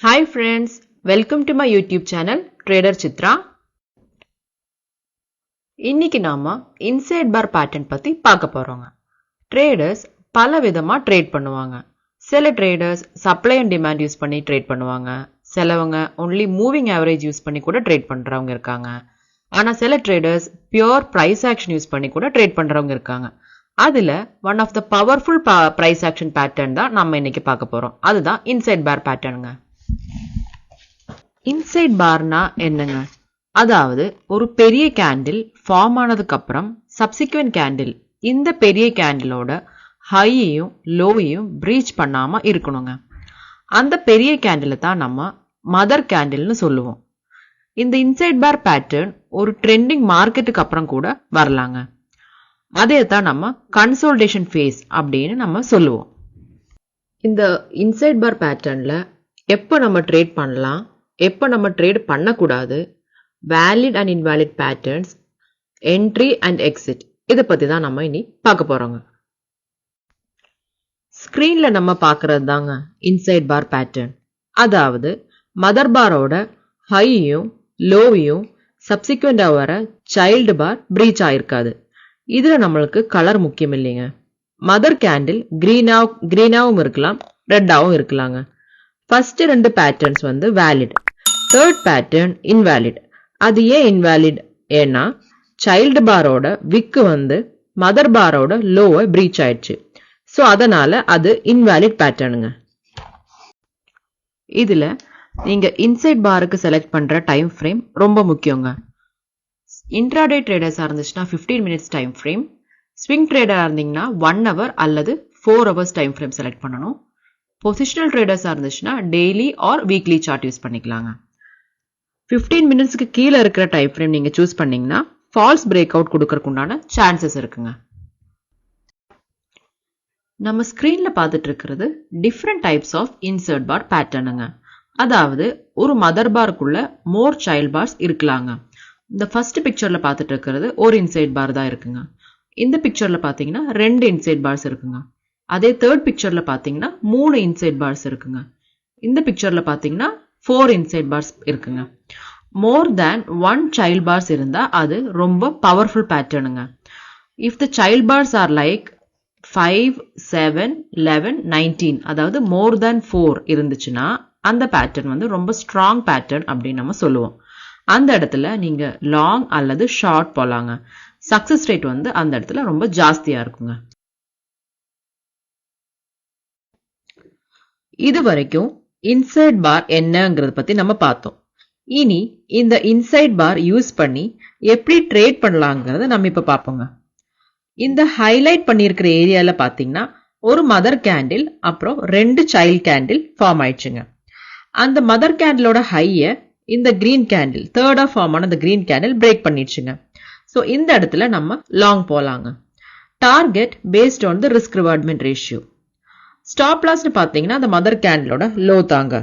Hi friends, welcome to my YouTube channel Trader Chitra. இன்னைக்கு நாம inside bar pattern பத்தி பார்க்க போறோங்க. ட்ரேடர்ஸ் பல விதமா ட்ரேட் பண்ணுவாங்க. சில traders supply and demand use பண்ணி ட்ரேட் பண்ணுவாங்க. சிலவங்க only மூவிங் ஆவரேஜ் யூஸ் பண்ணி கூட ட்ரேட் பண்றவங்க இருக்காங்க. ஆனா சில traders pure price action use பண்ணி கூட ட்ரேட் பண்றவங்க இருக்காங்க. அதுல one of the powerful price action pattern தான் நம்ம இன்னைக்கு பார்க்க போறோம். அதுதான் இன்சைட் பார் பேட்டர்னுங்க. இன்சைட் பார்னா என்னங்க? அதாவது ஒரு பெரிய கேண்டில் ஃபார்ம் ஆனதுக்கு அப்புறம் சப்சிக்வெண்ட் கேண்டில் இந்த பெரிய கேண்டிலோட ஹையையும் லோவையும் பிரீச் பண்ணாம இருக்கணுங்க. அந்த பெரிய கேண்டிலை தான் நம்ம மதர் கேண்டில்னு சொல்லுவோம். இந்த இன்சைட் பார் பேட்டர்ன் ஒரு ட்ரெண்டிங் மார்க்கெட்டுக்கு அப்புறம் கூட வரலாங்க. அதே தான் நம்ம கன்சோல்டேஷன் ஃபேஸ் அப்படின்னு நம்ம சொல்லுவோம். இந்த இன்சைட் பார் பேட்டர்ன்ல எப்போ நம்ம ட்ரேட் பண்ணலாம், எப்போ நம்ம ட்ரேட் பண்ணக்கூடாது, valid and invalid patterns, entry and exit, இதை பத்தி தான் நம்ம இனி பார்க்க போறோங்க. ஸ்கிரீன்ல நம்ம பார்க்கறது தாங்க இன்சைட் பார் பேட்டர்ன். அதாவது மதர் பாரோட ஹையும் லோவையும் சப்சிக்வெண்டா வர சைல்டு பார் பிரீச் ஆயிருக்காது. இதுல நம்மளுக்கு கலர் முக்கியம் இல்லைங்க. மதர் கேண்டில் கிரீனாவும் இருக்கலாம், ரெட்டாவும் இருக்கலாங்க. ஃபர்ஸ்ட் ரெண்டு பேட்டர்ன்ஸ் வந்து வேலிட், தேர்ட் பேட்டர்ன் இன்வேலிட். அது ஏன் இன்வேலிட்? ஏன்னா சைல்டு பாரோட விக்கு வந்து மதர் பாரோட லோவை பிரீச் ஆயிடுச்சு. ஸோ அதனால அது இன்வேலிட் பேட்டர்னுங்க. இதுல நீங்க இன்சைட் பாருக்கு செலக்ட் பண்ற டைம் ஃப்ரேம் ரொம்ப முக்கியங்க. இன்ட்ராடே ட்ரேடர்ஸா இருந்துச்சுன்னா 15 மினிட்ஸ் டைம் ஃப்ரேம், ஸ்விங் ட்ரேடரா இருந்தீங்கன்னா 1 hour அல்லது 4 hours டைம் ஃப்ரேம் செலக்ட் பண்ணணும். பொசிஷனல் ட்ரேடர்ஸா இருந்துச்சுன்னா daily or weekly chart use பண்ணிக்கலாங்க. 15 மினிட்ஸ்க்கு கீழே இருக்கிற டைம் ஃப்ரேம் நீங்க சூஸ் பண்ணீங்கன்னா ஃபால்ஸ் பிரேக் அவுட் கொடுக்கறதுக்கு உண்டான சான்சஸ் இருக்குங்க. நம்ம ஸ்கிரீன்ல பார்த்துட்டு இருக்கிறது different types of inside bar பேட்டர்னுங்க. அதாவது ஒரு மதர் பார்க்குள்ள மோர் சைல்ட் பார்ஸ் இருக்கலாங்க. இந்த ஃபர்ஸ்ட் பிக்சர்ல பார்த்துட்டு இருக்கிறது ஒரு இன்சைட் பார் தான் இருக்குங்க. இந்த பிக்சர்ல பாத்தீங்கன்னா 2 இன்சைட் பார்ஸ் இருக்குங்க. அதே தேர்ட் பிக்சர்ல பாத்தீங்கன்னா 3 இன்சைட் பார்ஸ் இருக்குங்க. இந்த பிக்சர்ல பாத்தீங்கன்னா 4 இன்சைட் பார்ஸ் இருக்குங்க. மோர் தேன் 1 சைல்ட் பார்ஸ் இருந்தா அது ரொம்ப பவர்ஃபுல் பேட்டர்னுங்க. If the child bars are like 5, 7, 11, 19, அதாவது மோர் தேன் 4 இருந்துச்சுன்னா அந்த பேட்டர்ன் வந்து ரொம்ப ஸ்ட்ராங் பேட்டர்ன் அப்படின்னு நம்ம சொல்லுவோம். அந்த இடத்துல நீங்க லாங் அல்லது ஷார்ட் போலாங்க. சக்சஸ் ரேட் வந்து அந்த இடத்துல ரொம்ப ஜாஸ்தியா இருக்குங்க. இது வரைக்கும் இன்சைட் பார் என்னங்கிறத பத்தி நம்ம பார்த்தோம். இனி இந்த இன்சைட் பார் யூஸ் பண்ணி எப்படி ட்ரேட் பண்ணலாங்கிறத நம்ம இப்ப பார்ப்போங்க. இந்த ஹைலைட் பண்ணியிருக்கிற ஏரியால பாத்தீங்கன்னா ஒரு மதர் கேண்டில் அப்புறம் 2 சைல்ட் கேண்டில் ஃபார்ம் ஆயிடுச்சுங்க. அந்த மதர் கேண்டிலோட ஹைய இந்த கிரீன் கேண்டில் தேர்டா ஃபார்ம் ஆன இந்த கிரீன் கேண்டில் பிரேக் பண்ணிடுச்சுங்க. ஸோ இந்த இடத்துல நம்ம லாங் போலாங்க. Target based on the risk reward ratio. Stop லாஸ்னு பார்த்தீங்கன்னா அந்த மதர் கேண்டிலோட லோ தாங்க.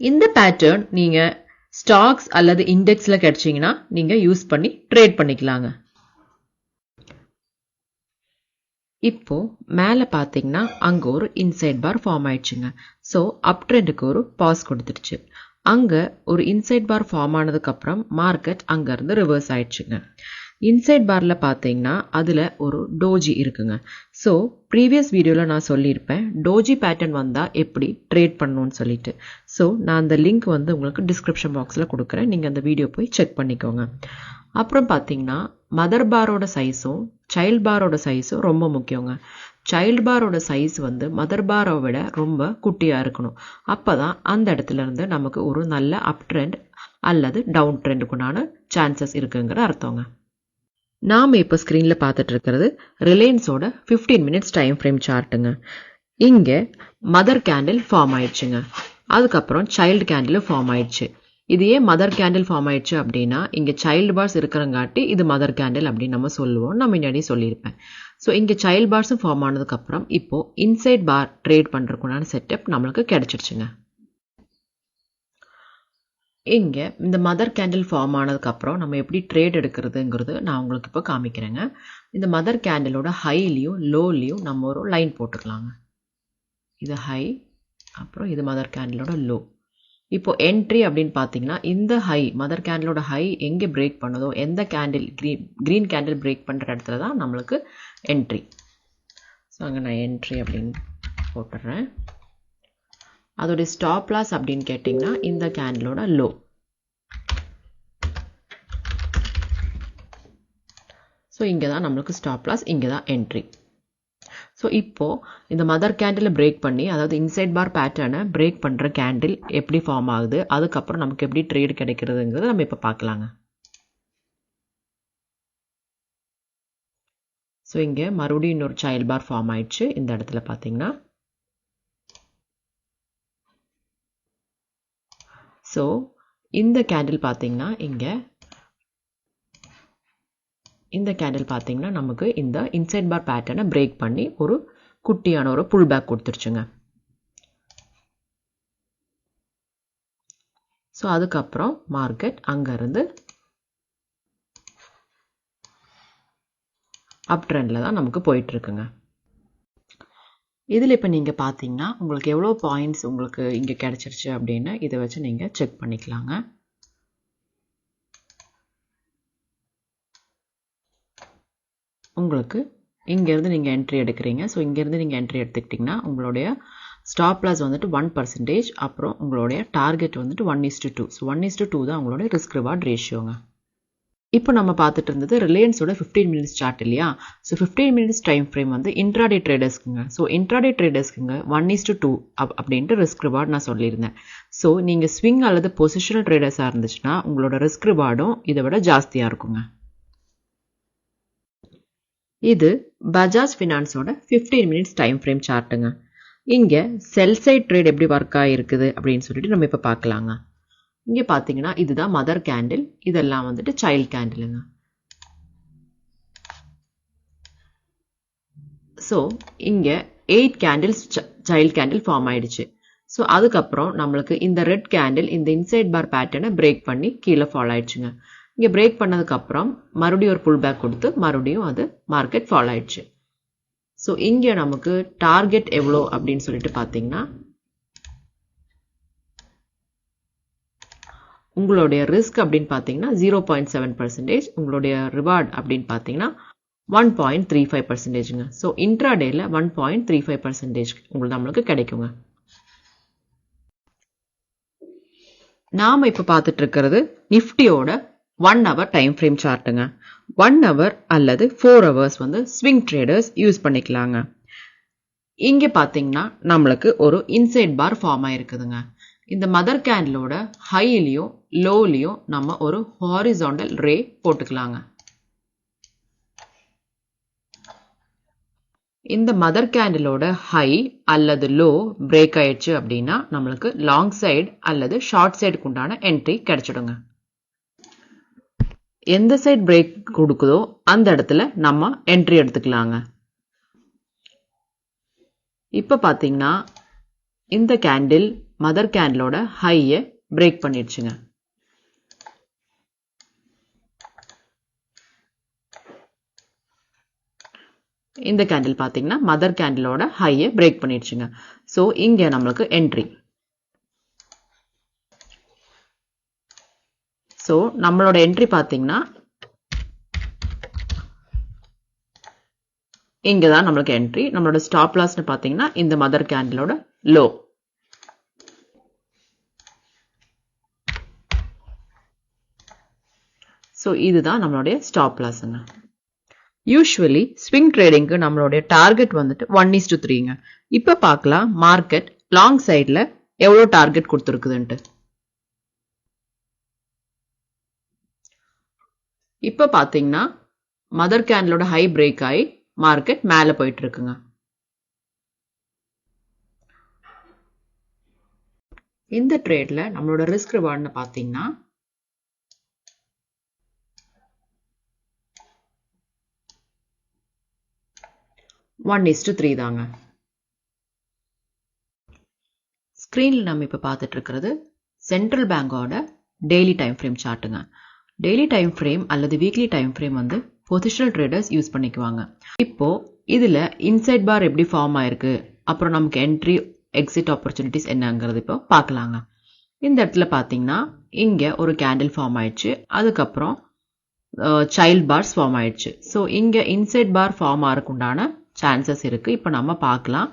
இந்த பேட்டர்ன் நீங்க ஸ்டாக்ஸ் அல்லது இண்டெக்ஸ்ல கிடைச்சீங்கன்னா நீங்க யூஸ் பண்ணி ட்ரேட் பண்ணிக்கலாங்க. இப்போ மேல பாத்தீங்கன்னா அங்க ஒரு இன்சைட் பார் ஃபார்ம் ஆயிடுச்சுங்க. ஸோ அப் ட்ரெண்டுக்கு ஒரு பாஸ் கொடுத்துருச்சு. அங்க ஒரு இன்சைட் பார் ஃபார்ம் ஆனதுக்கு அப்புறம் மார்க்கெட் அங்க இருந்து ரிவர்ஸ் ஆயிடுச்சுங்க. இன்சைட் பார்ல பாத்தீங்கன்னா அதுல ஒரு டோஜி இருக்குங்க. ஸோ ப்ரீவியஸ் வீடியோல நான் சொல்லியிருப்பேன் டோஜி பேட்டர்ன் வந்தா எப்படி ட்ரேட் பண்ணணும்னு சொல்லிட்டு. ஸோ நான் அந்த லிங்க் வந்து உங்களுக்கு டிஸ்கிரிப்ஷன் பாக்ஸ்ல கொடுக்குறேன், நீங்க அந்த வீடியோ போய் செக் பண்ணிக்கோங்க. அப்புறம் பாத்தீங்கன்னா மதர் பாரோட சைஸும் சைல்ட் பாரோட சைஸும் ரொம்ப முக்கியங்க. சைல்ட் பாரோட சைஸ் வந்து மதர் பாரை விட ரொம்ப குட்டியா இருக்கணும். அப்பதான் அந்த இடத்துல இருந்து நமக்கு ஒரு நல்ல அப் ட்ரெண்ட் அல்லது டவுன் ட்ரெண்டுக்குண்டான சான்சஸ் இருக்குங்கிற அர்த்தங்க. நாம இப்ப ஸ்கிரீன்ல பார்த்துட்டு இருக்கிறது ரிலையன்ஸோட 15 மினிட்ஸ் டைம் ஃப்ரேம் சார்ட்டுங்க. இங்க மதர் கேண்டில் ஃபார்ம் ஆயிடுச்சுங்க. அதுக்கப்புறம் சைல்டு கேண்டில் ஃபார்ம் ஆயிடுச்சு. இது ஏன் மதர் கேண்டில் ஃபார்ம் ஆயிடுச்சு அப்படின்னா இங்க சைல்டு பார்ஸ் இருக்கிறங்காட்டி இது மதர் கேண்டில் அப்படின்னு நம்ம சொல்லுவோம். நான் முன்னாடி சொல்லியிருப்பேன். ஸோ இங்க சைல்டு பார்ஸும் ஃபார்ம் ஆனதுக்கு அப்புறம் இப்போ இன்சைட் பார் ட்ரேட் பண்றதுக்குண்டான செட்டப் நம்மளுக்கு கிடைச்சிருச்சுங்க. இங்க இந்த மதர் கேண்டில் ஃபார்ம் ஆனதுக்கு அப்புறம் நம்ம எப்படி ட்ரேட் எடுக்கிறதுங்கிறது நான் உங்களுக்கு இப்போ காமிக்கிறேங்க. இந்த மதர் கேண்டிலோட ஹைலையும் லோலையும் நம்ம ஒரு லைன் போட்டுக்கலாங்க. இது ஹை, அப்புறம் இது மதர் கேண்டிலோட லோ. இப்போ என்ட்ரி அப்படின்னு பார்த்தீங்கன்னா இந்த ஹை மதர் கேண்டிலோட ஹை எங்கே பிரேக் பண்ணுதோ எந்த கேண்டில் க்ரீன் கேண்டில் பிரேக் பண்ணுற இடத்துல தான் நம்மளுக்கு என்ட்ரி. ஸோ அங்கே நான் என்ட்ரி அப்படின்னு போட்டுடுறேன். அதோடைய ஸ்டாப் லாஸ் அப்படின்னு கேட்டிங்கன்னா இந்த கேண்டிலோட லோ. ஸோ இங்கே தான் நம்மளுக்கு ஸ்டாப் லாஸ், இங்கே தான் என்ட்ரி. ஸோ இப்போது இந்த மதர் கேண்டிலை பிரேக் பண்ணி, அதாவது இன்சைட் பார் பேட்டர்னை பிரேக் பண்ணுற கேண்டில் எப்படி ஃபார்ம் ஆகுது, அதுக்கப்புறம் நமக்கு எப்படி ட்ரேடு கிடைக்கிறதுங்கிறத நம்ம இப்போ பார்க்கலாங்க. ஸோ இங்கே மறுபடியும் இன்னொரு சைல்ட் பார் ஃபார்ம் ஆயிடுச்சு. இந்த இடத்துல பார்த்தீங்கன்னா ஸோ இந்த கேண்டில் பார்த்தீங்கன்னா இந்த கேண்டில் பார்த்தீங்கன்னா நமக்கு இந்த இன்சைட் பார் பேட்டர்னை பிரேக் பண்ணி ஒரு குட்டியான ஒரு புல் பேக் கொடுத்துருச்சுங்க. ஸோ அதுக்கப்புறம் மார்க்கெட் அங்கேருந்து அப் ட்ரெண்டில் தான் நமக்கு போயிட்டுருக்குங்க. இதில் இப்போ நீங்கள் பார்த்தீங்கன்னா உங்களுக்கு எவ்வளோ பாயிண்ட்ஸ் உங்களுக்கு இங்கே கிடச்சிருச்சு அப்படின்னு இதை வச்சு நீங்கள் செக் பண்ணிக்கலாங்க. உங்களுக்கு இங்கேருந்து நீங்கள் என்ட்ரி எடுக்கிறீங்க. ஸோ இங்கேருந்து நீங்கள் என்ட்ரி எடுத்துக்கிட்டிங்கன்னா உங்களுடைய ஸ்டாப் லாஸ் வந்துட்டு 1%, அப்புறம் உங்களுடைய டார்கெட் வந்துட்டு 1:2. ஸோ 1:2 தான் உங்களுடைய ரிஸ்க் ரிவார்ட் ரேஷியோங்க. இப்போ நம்ம பார்த்துட்டு இருந்தது ரிலையன்ஸோட 15 மினிட்ஸ் சார்ட் இல்லையா? ஸோ 15 மினிட்ஸ் டைம் ஃப்ரேம் வந்து இன்ட்ராடே ட்ரேடர்ஸ்க்குங்க. ஸோ இன்ட்ராடே ட்ரேடர்ஸ்க்குங்க 1:2 அப்படின்ட்டு ரிஸ்க் ரிவார்ட் நான் சொல்லியிருந்தேன். ஸோ நீங்கள் ஸ்விங் அல்லது பொசிஷனல் ட்ரேடர்ஸாக இருந்துச்சுன்னா உங்களோட ரிஸ்க் ரிவார்டும் இதை விட ஜாஸ்தியாக இருக்குங்க. இது பஜாஜ் ஃபினான்ஸோட 15 மினிட்ஸ் டைம் ஃப்ரேம் சார்ட்டுங்க. இங்கே செல் சைட் ட்ரேட் எப்படி ஒர்க் ஆகிருக்குது அப்படின்னு சொல்லிட்டு நம்ம இப்போ பார்க்கலாங்க. இங்கே பார்த்தீங்கன்னா இதுதான் மதர் கேண்டில், இதெல்லாம் வந்துட்டு சைல்ட் கேண்டிலுங்க. ஸோ இங்கே 8 கேண்டில்ஸ் சைல்ட் கேண்டில் ஃபார்ம் ஆயிடுச்சு. ஸோ அதுக்கப்புறம் நம்மளுக்கு இந்த ரெட் கேண்டில் இந்த இன்சைட் பார் பேட்டர்னை பிரேக் பண்ணி கீழே ஃபால் ஆயிடுச்சுங்க. இங்கே பிரேக் பண்ணதுக்கப்புறம் மறுபடியும் ஒரு புல் பேக் கொடுத்து மறுபடியும் அது மார்க்கெட் ஃபால் ஆயிடுச்சு. ஸோ இங்கே நமக்கு டார்கெட் எவ்வளோ அப்படின்னு சொல்லிட்டு பார்த்தீங்கன்னா உங்களுடைய ரிஸ்க் அப்படின்னு பார்த்தீங்கன்னா 0.7%, உங்களுடைய ரிவார்ட் அப்படின்னு பார்த்தீங்கன்னா 1.35%ங்க. ஸோ இன்ட்ராடேல 1.35% உங்களுக்கு நம்மளுக்கு கிடைக்குங்க. நாம் இப்போ பார்த்துட்டு இருக்கிறது நிஃப்டியோட 1 hour டைம் ஃப்ரேம் சார்ட்டுங்க. 1 hour அல்லது 4 hours வந்து ஸ்விங் ட்ரேடர்ஸ் யூஸ் பண்ணிக்கலாங்க. இங்கே பார்த்தீங்கன்னா நம்மளுக்கு ஒரு இன்சைட் பார் ஃபார்ம் ஆயிருக்குதுங்க. இந்த மதர் கேண்டிலோட ஹைலையும் லோலையும் நம்ம ஒரு ஹாரிசாண்டல் ரே போட்டுக்கலாங்க. இந்த மதர் கேண்டிலோட ஹை அல்லது லோ பிரேக் ஆயிடுச்சு அப்படின்னா நம்மளுக்கு லாங் சைடு அல்லது ஷார்ட் சைடுக்கு உண்டான என்ட்ரி கிடைச்சிடுங்க. எந்த சைடு பிரேக் கொடுக்குதோ அந்த இடத்துல நம்ம என்ட்ரி எடுத்துக்கலாங்க. இப்போ பார்த்தீங்கன்னா இந்த கேண்டில் மதர் கேண்டிலோட ஹையை பிரேக் பண்ணிடுச்சுங்க. இந்த கேண்டில் பார்த்தீங்கன்னா மதர் கேண்டிலோட ஹையை பிரேக் பண்ணிடுச்சுங்க. ஸோ இங்கே நம்மளுக்கு என்ட்ரி. ஸோ நம்மளோட என்ட்ரி பார்த்தீங்கன்னா இங்கே தான் நம்மளுக்கு என்ட்ரி. நம்மளோட ஸ்டாப் லாஸ்னு பார்த்தீங்கன்னா இந்த மதர் கேண்டிலோட லோ. ஸோ இதுதான் நம்மளுடைய ஸ்டாப் லாஸ்ங்க. யூஸ்வலி ஸ்விங் ட்ரேடிங்க்கு நம்மளுடைய டார்கெட் வந்துட்டு 1:3ங்க. இப்போ பார்க்கலாம் மார்க்கெட் லாங் சைடில் எவ்வளோ டார்கெட் கொடுத்துருக்குதுன்ட்டு. இப்போ பார்த்தீங்கன்னா மதர் கேண்டிலோட ஹை பிரேக் ஆகி மார்க்கெட் மேலே போயிட்டு இருக்குங்க. இந்த ட்ரேட்ல நம்மளோட ரிஸ்க் ரிவார்ட்னு பார்த்தீங்கன்னா (1:3) தாங்க. ஸ்க்ரீனில் நம்ம இப்போ பார்த்துட்டு இருக்கிறது சென்ட்ரல் பேங்கோட டெய்லி டைம் ஃப்ரேம் சார்ட்டுங்க. டெய்லி டைம் ஃப்ரேம் அல்லது வீக்லி டைம் ஃப்ரேம் வந்து பொசிஷனல் ட்ரேடர்ஸ் யூஸ் பண்ணிக்குவாங்க. இப்போ இதில் இன்சைட் பார் எப்படி ஃபார்ம் ஆயிருக்கு, அப்புறம் நமக்கு என்ட்ரி எக்ஸிட் ஆப்பர்ச்சுனிட்டிஸ் என்னங்கிறது இப்போ பார்க்கலாங்க. இந்த இடத்துல பார்த்தீங்கன்னா இங்கே ஒரு கேண்டில் ஃபார்ம் ஆயிடுச்சு. அதுக்கப்புறம் சைல்ட் பார்ஸ் ஃபார்ம் ஆயிடுச்சு. ஸோ இங்கே இன்சைட் பார் ஃபார்ம் ஆகிறதுக்குண்டான சான்சஸ் இருக்குது. இப்போ நம்ம பார்க்கலாம்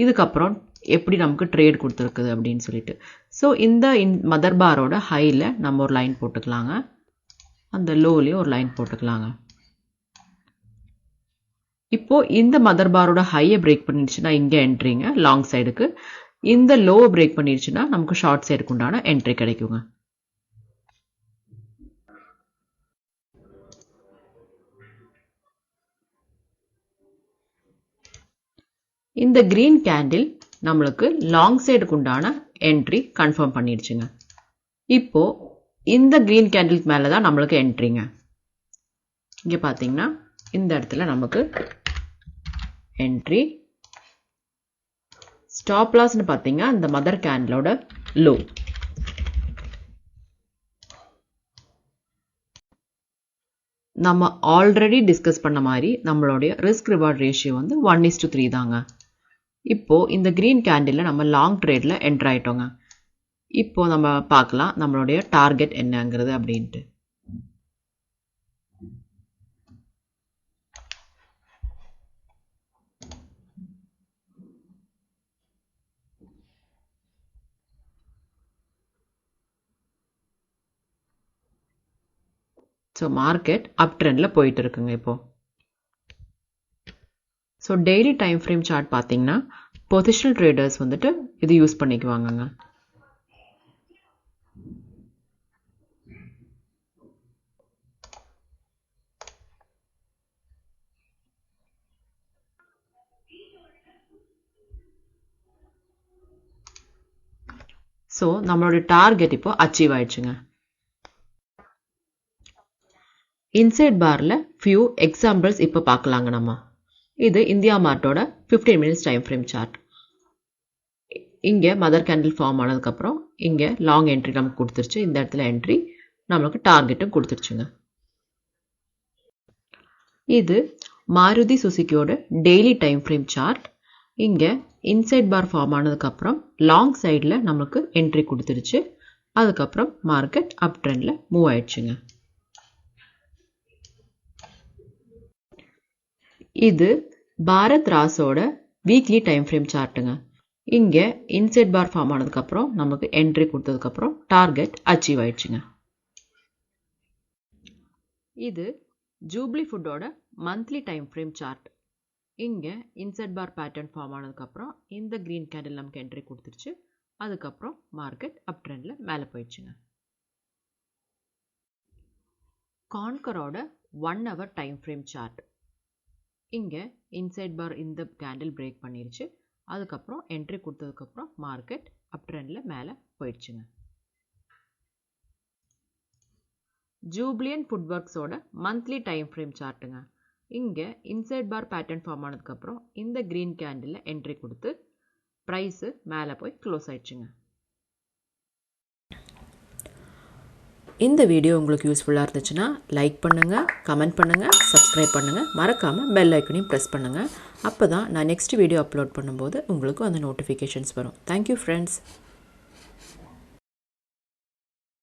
இதுக்கப்புறம் எப்படி நமக்கு ட்ரேட் கொடுத்துருக்குது அப்படின்னு சொல்லிட்டு. ஸோ இந்த மதர் பாரோட ஹையில் நம்ம ஒரு லைன் போட்டுக்கலாங்க, அந்த லோலையும் ஒரு லைன் போட்டுக்கலாங்க. இப்போது இந்த மதர் பாரோட ஹையை பிரேக் பண்ணிடுச்சுன்னா இங்கே என்ட்ரிங்க லாங் சைடுக்கு, இந்த லோவை பிரேக் பண்ணிடுச்சுன்னா நமக்கு ஷார்ட் சைடுக்கு உண்டான என்ட்ரி கிடைக்குங்க. இந்த கிரீன் கேண்டில் நம்மளுக்கு லாங் சைடுக்கு உண்டான என்ட்ரி கன்ஃபார்ம் பண்ணிடுச்சுங்க. இப்போ இந்த கிரீன் கேண்டிலுக்கு மேலே தான் நம்மளுக்கு என்ட்ரிங்க. இங்கே பார்த்தீங்கன்னா இந்த இடத்துல நமக்கு என்ட்ரி. ஸ்டாப் லாஸ்ன்னு பார்த்தீங்கன்னா இந்த மதர் கேண்டிலோட லோ. நம்ம ஆல்ரெடி டிஸ்கஸ் பண்ண மாதிரி நம்மளுடைய ரிஸ்க் ரிவார்ட் ரேஷியோ வந்து 1:3 தாங்க. இப்போ இந்த கிரீன் கேண்டில் நம்ம லாங் ட்ரேட்ல என்டர் ஆயிட்டோங்க. இப்போ நம்ம பார்க்கலாம் நம்மளுடைய டார்கெட் என்னங்கிறது அப்படின்ட்டு. ஸோ மார்க்கெட் அப் ட்ரெண்டில் போயிட்டு இருக்குங்க இப்போ. So daily time frame chart பார்த்தீங்கன்னா பொசிஷனல் ட்ரேடர்ஸ் வந்துட்டு இது யூஸ் பண்ணிக்குவாங்கங்க. ஸோ நம்மளோட டார்கெட் இப்போ அச்சீவ் ஆயிடுச்சுங்க. இன்சைட் பார்ல ஃபியூ எக்ஸாம்பிள்ஸ் இப்போ பார்க்கலாங்க நம்ம. இது இந்தியா மார்ட்டோட 15 மினிட்ஸ் டைம் ஃப்ரேம் சார்ட். இங்கே மதர் கேண்டில் ஃபார்ம் ஆனதுக்கப்புறம் இங்கே லாங் என்ட்ரி நமக்கு கொடுத்துருச்சு. இந்த இடத்துல என்ட்ரி நம்மளுக்கு டார்கெட்டும் கொடுத்துருச்சுங்க. இது மாருதி சுசுகியோட டெய்லி டைம் ஃப்ரேம் சார்ட். இங்கே இன்சைட் பார் ஃபார்ம் ஆனதுக்கப்புறம் லாங் சைடில் நம்மளுக்கு என்ட்ரி கொடுத்துருச்சு. அதுக்கப்புறம் மார்க்கெட் அப் ட்ரெண்டில் மூவ் ஆயிடுச்சுங்க. இது பாரத் ராஸோட வீக்லி டைம் ஃப்ரேம் சார்ட்டுங்க. இங்கே இன்சைட் பார் ஃபார்ம் ஆனதுக்கப்புறம் நமக்கு என்ட்ரி கொடுத்ததுக்கப்புறம் டார்கெட் அச்சீவ் ஆயிடுச்சுங்க. இது ஜூப்ளி ஃபுட்டோட மந்த்லி டைம் ஃப்ரேம் சார்ட். இங்கே இன்சைட் பார் பேட்டர்ன் ஃபார்ம் ஆனதுக்கப்புறம் இந்த க்ரீன் கேண்டில் நமக்கு என்ட்ரி கொடுத்துருச்சு. அதுக்கப்புறம் மார்க்கெட் அப் ட்ரெண்டில் மேலே போயிடுச்சுங்க. கான்கரோட 1 hour டைம் ஃப்ரேம் சார்ட். இங்கே இன்சைட் பார் இந்த கேண்டில் பிரேக் பண்ணிருச்சு. அதுக்கப்புறம் என்ட்ரி கொடுத்ததுக்கப்புறம் மார்க்கெட் அப் ட்ரெண்டில் மேலே போயிடுச்சுங்க. ஜூப்ளியன் ஃபுட்வொர்க்ஸோட மந்த்லி டைம் ஃப்ரேம் சார்ட்டுங்க. இங்கே இன்சைட் பார் பேட்டர்ன் ஃபார்ம் ஆனதுக்கப்புறம் இந்த க்ரீன் கேண்டில் என்ட்ரி கொடுத்து ப்ரைஸு மேலே போய் க்ளோஸ் ஆயிடுச்சுங்க. இந்த வீடியோ உங்களுக்கு யூஸ்ஃபுல்லாக இருந்துச்சுன்னா லைக் பண்ணுங்கள், கமெண்ட் பண்ணுங்கள், சப்ஸ்கிரைப் பண்ணுங்கள், மறக்காமல் பெல் ஐக்கனையும் ப்ரெஸ் பண்ணுங்கள். அப்போ தான் நான் நெக்ஸ்ட் வீடியோ அப்லோட் பண்ணும்போது உங்களுக்கு அந்த நோட்டிஃபிகேஷன்ஸ் வரும். Thank you friends.